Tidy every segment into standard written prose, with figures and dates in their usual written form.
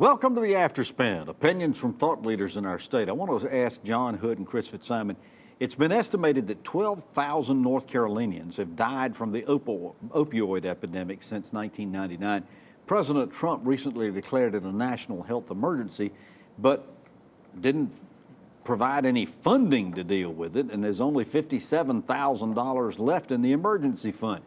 Welcome to the Afterspin, opinions from thought leaders in our state. I want to ask John Hood and Chris Fitzsimon. It's been estimated that 12,000 North Carolinians have died from the opioid epidemic since 1999. President Trump recently declared it a national health emergency, but didn't provide any funding to deal with it, and there's only $57,000 left in the emergency fund.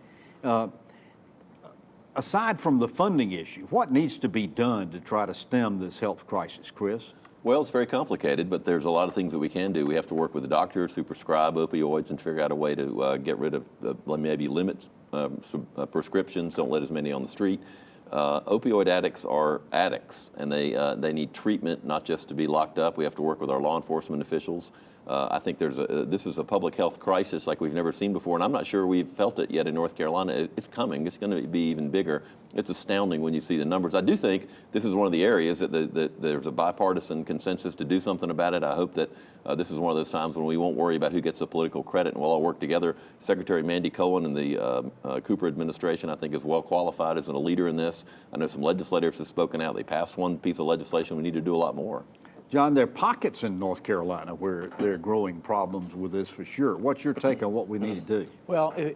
Aside from the funding issue, what needs to be done to try to stem this health crisis, Chris? Well, it's very complicated, but there's a lot of things that we can do. We have to work with the doctors who prescribe opioids and figure out a way to get rid of, maybe limit prescriptions, don't let as many on the street. Opioid addicts are addicts, and they need treatment, not just to be locked up. We have to work with our law enforcement officials. I think this is a public health crisis like we've never seen before, and I'm not sure we've felt it yet in North Carolina. It's coming. It's going to be even bigger. It's astounding when you see the numbers. I do think this is one of the areas that there's a bipartisan consensus to do something about it. I hope that this is one of those times when we won't worry about who gets the political credit, and we'll all work together. Secretary Mandy Cohen and the Cooper administration, I think, is well qualified as a leader in this. I know some legislators have spoken out. They passed one piece of legislation. We need to do a lot more. John, there are pockets in North Carolina where there are growing problems with this for sure. What's your take on what we need to do? Well, in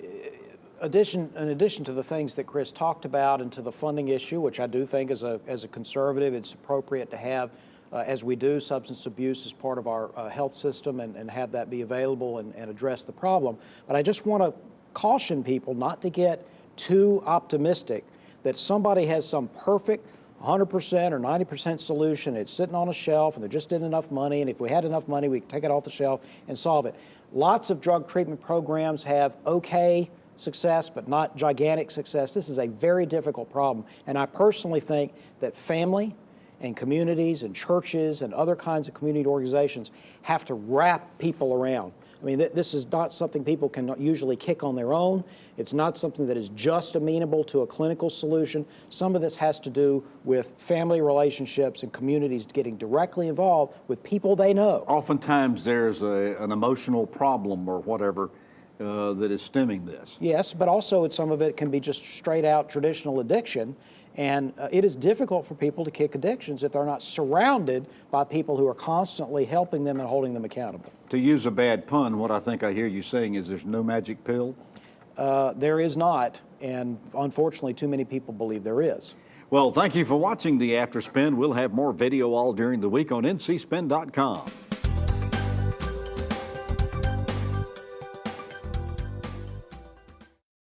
addition to the things that Chris talked about and to the funding issue, which I do think as a conservative, it's appropriate to have, as we do, substance abuse as part of our health system and have that be available and address the problem. But I just want to caution people not to get too optimistic that somebody has some perfect 100% or 90% solution. It's sitting on a shelf and there just isn't enough money, and if we had enough money we could take it off the shelf and solve it. Lots of drug treatment programs have okay success but not gigantic success. This is a very difficult problem, and I personally think that family and communities and churches and other kinds of community organizations have to wrap people around. I mean, this is not something people can usually kick on their own. It's not something that is just amenable to a clinical solution. Some of this has to do with family relationships and communities getting directly involved with people they know. Oftentimes there's an emotional problem or whatever that is stemming this. Yes, but also some of it can be just straight out traditional addiction. And it is difficult for people to kick addictions if they're not surrounded by people who are constantly helping them and holding them accountable. To use a bad pun, what I think I hear you saying is there's no magic pill? There is not, and unfortunately too many people believe there is. Well, thank you for watching the Afterspin. We'll have more video all during the week on ncspin.com.